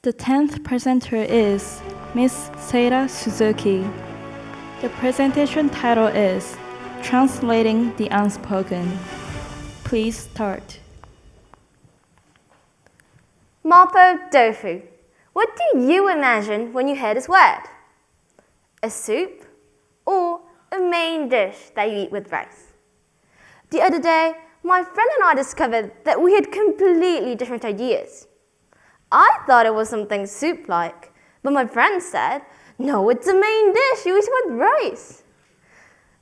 The 10th presenter is Miss Seira Suzuki. The presentation title is Translating the Unspoken. Please start. Mapo tofu. What do you imagine when you hear this word? A soup or a main dish that you eat with rice? The other day, my friend and I discovered that we had completely different ideas. I thought it was something soup-like, but my friend said, no, it's a main dish, you eat it with rice.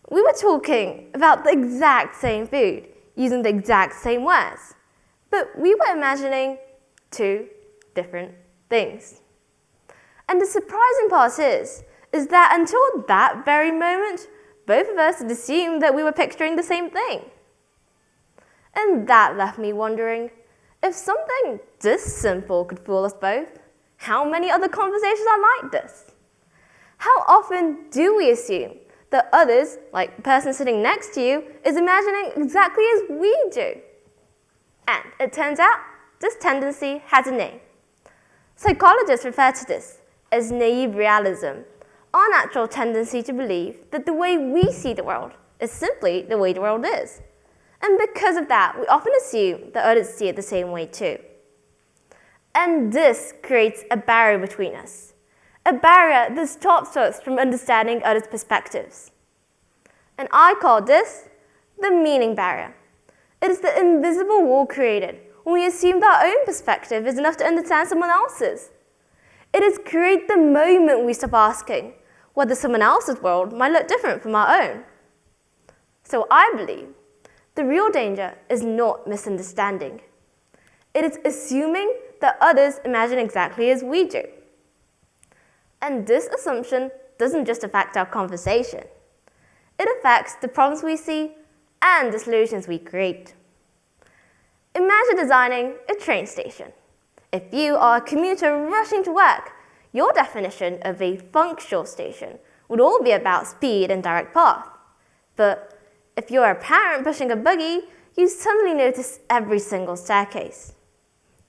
We were talking about the exact same food, using the exact same words, but we were imagining two different things. And the surprising part is that until that very moment, both of us had assumed that we were picturing the same thing. And that left me wondering, if something this simple could fool us both, how many other conversations are like this? How often do we assume that others, like the person sitting next to you, is imagining exactly as we do? And it turns out, this tendency has a name. Psychologists refer to this as naive realism, our natural tendency to believe that the way we see the world is simply the way the world is. And because of that, we often assume that others see it the same way too. And this creates a barrier between us. A barrier that stops us from understanding others' perspectives. And I call this the meaning barrier. It is the invisible wall created when we assume that our own perspective is enough to understand someone else's. It is created the moment we stop asking whether someone else's world might look different from our own. So I believe the real danger is not misunderstanding. It is assuming that others imagine exactly as we do. And this assumption doesn't just affect our conversation. It affects the problems we see and the solutions we create. Imagine designing a train station. If you are a commuter rushing to work, your definition of a functional station would all be about speed and direct path. But if you're a parent pushing a buggy, you suddenly notice every single staircase.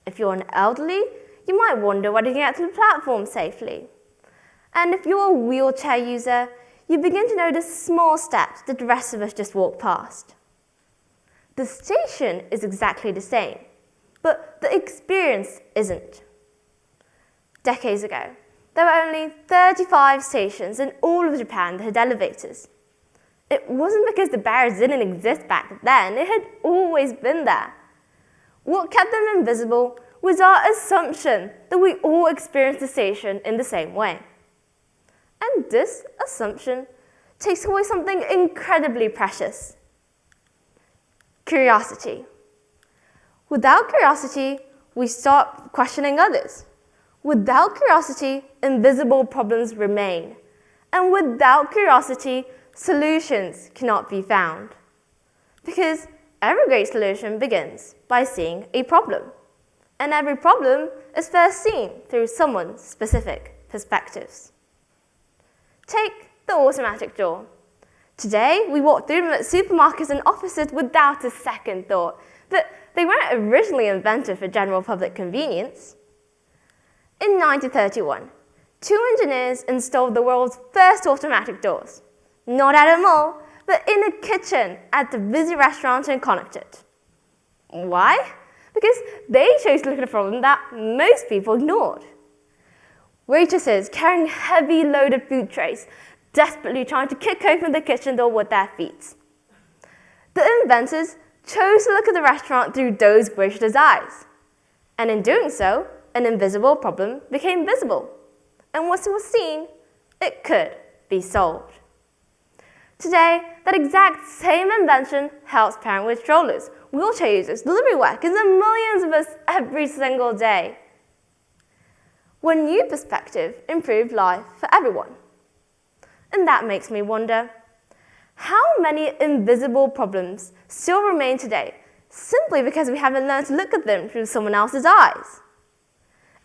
If you're an elderly, you might wonder whether you can get to the platform safely. And if you're a wheelchair user, you begin to notice small steps that the rest of us just walk past. The station is exactly the same, but the experience isn't. Decades ago, there were only 35 stations in all of Japan that had elevators. It wasn't because the barriers didn't exist back then, it had always been there. What kept them invisible was our assumption that we all experienced the station in the same way. And this assumption takes away something incredibly precious: curiosity. Without curiosity, we start questioning others. Without curiosity, invisible problems remain. And without curiosity, solutions cannot be found. Because every great solution begins by seeing a problem. And every problem is first seen through someone's specific perspectives. Take the automatic door. Today, we walk through them at supermarkets and offices without a second thought. But they weren't originally invented for general public convenience. In 1931, two engineers installed the world's first automatic doors. Not at a mall, but in a kitchen at the busy restaurant in Connecticut. Why? Because they chose to look at a problem that most people ignored. Waitresses carrying heavy loaded food trays, desperately trying to kick open the kitchen door with their feet. The inventors chose to look at the restaurant through those waitress' eyes. And in doing so, an invisible problem became visible. And once it was seen, it could be solved. Today, that exact same invention helps parents with strollers, wheelchair users, delivery workers, and millions of us every single day. One new perspective improved life for everyone. And that makes me wonder, how many invisible problems still remain today simply because we haven't learned to look at them through someone else's eyes?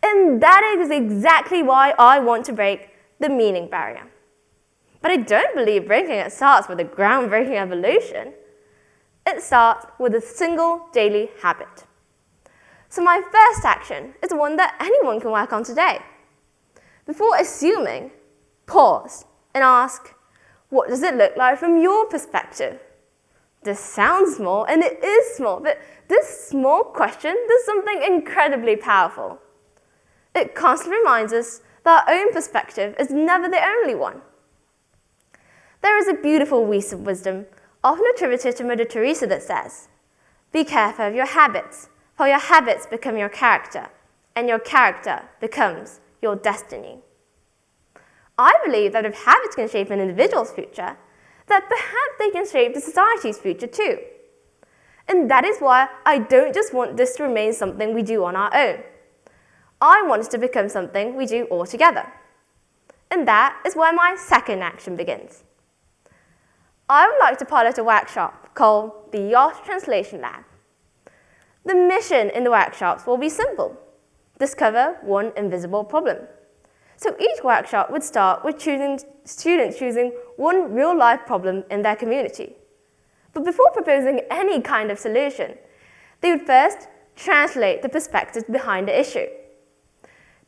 And that is exactly why I want to break the meaning barrier. But I don't believe breaking it starts with a groundbreaking evolution. It starts with a single daily habit. So my first action is one that anyone can work on today. Before assuming, pause and ask, what does it look like from your perspective? This sounds small, and it is small, but this small question does something incredibly powerful. It constantly reminds us that our own perspective is never the only one. There is a beautiful piece of wisdom, often attributed to Mother Teresa, that says, be careful of your habits, for your habits become your character, and your character becomes your destiny. I believe that if habits can shape an individual's future, that perhaps they can shape the society's future too. And that is why I don't just want this to remain something we do on our own. I want it to become something we do all together. And that is where my second action begins. I would like to pilot a workshop called the Yacht Translation Lab. The mission in the workshops will be simple. Discover one invisible problem. So each workshop would start with students choosing one real-life problem in their community. But before proposing any kind of solution, they would first translate the perspectives behind the issue.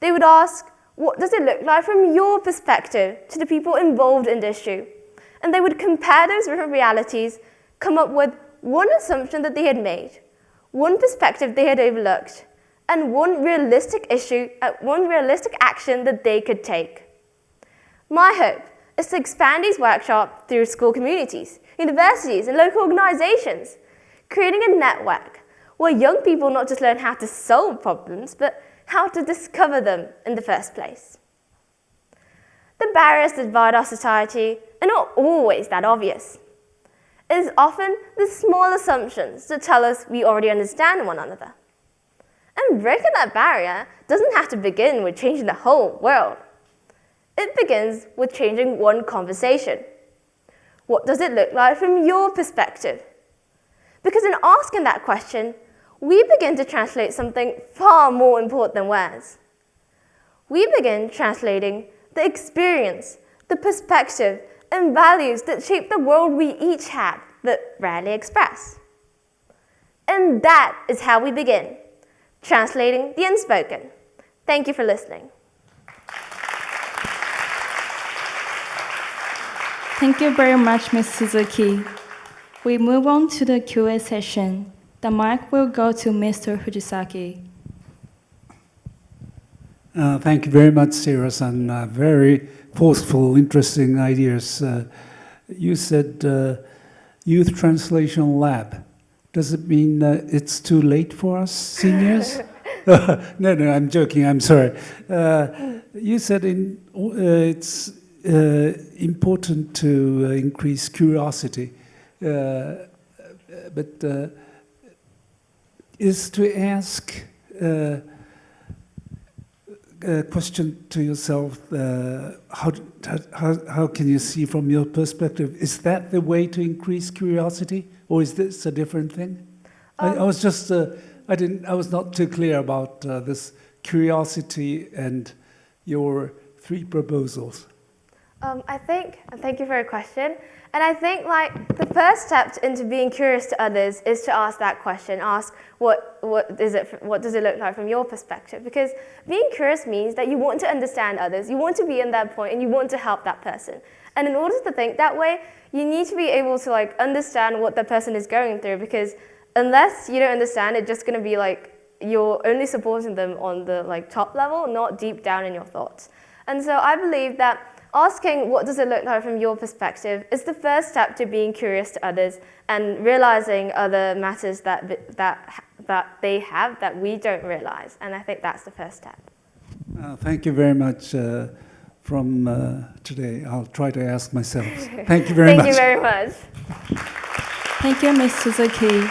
They would ask, what does it look like from your perspective to the people involved in the issue? And they would compare those different realities, come up with one assumption that they had made, one perspective they had overlooked, and one realistic action that they could take. My hope is to expand these workshops through school communities, universities, and local organizations, creating a network where young people not just learn how to solve problems, but how to discover them in the first place. The barriers that divide our society are not always that obvious. It is often the small assumptions that tell us we already understand one another. And breaking that barrier doesn't have to begin with changing the whole world. It begins with changing one conversation. What does it look like from your perspective? Because in asking that question, we begin to translate something far more important than words. We begin translating the experience, the perspective, and values that shape the world we each have but rarely express. And that is how we begin. Translating the Unspoken. Thank you for listening. Thank you very much, Ms. Suzuki. We move on to the Q&A session. The mic will go to Mr. Fujisaki. Thank you very much, Sarah-san. Very forceful, interesting ideas. You said Youth Translation Lab. Does it mean it's too late for us seniors? No, I'm joking. I'm sorry. You said it's important to increase curiosity, but is to ask a question to yourself, how can you see from your perspective? Is that the way to increase curiosity, or is this a different thing? I was just, I was not too clear about this curiosity and your three proposals. Thank you for your question. And I think the first step into being curious to others is to ask that question. Ask what does it look like from your perspective? Because being curious means that you want to understand others, you want to be in that point, and you want to help that person. And in order to think that way, you need to be able to understand what the person is going through. Because unless you don't understand, it's just going to be you're only supporting them on the top level, not deep down in your thoughts. And so I believe that asking what does it look like from your perspective is the first step to being curious to others and realizing other matters that they have that we don't realize. And I think that's the first step. Thank you very much. From today, I'll try to ask myself. Thank you very much. Thank you very much. Thank you, Ms. Suzuki.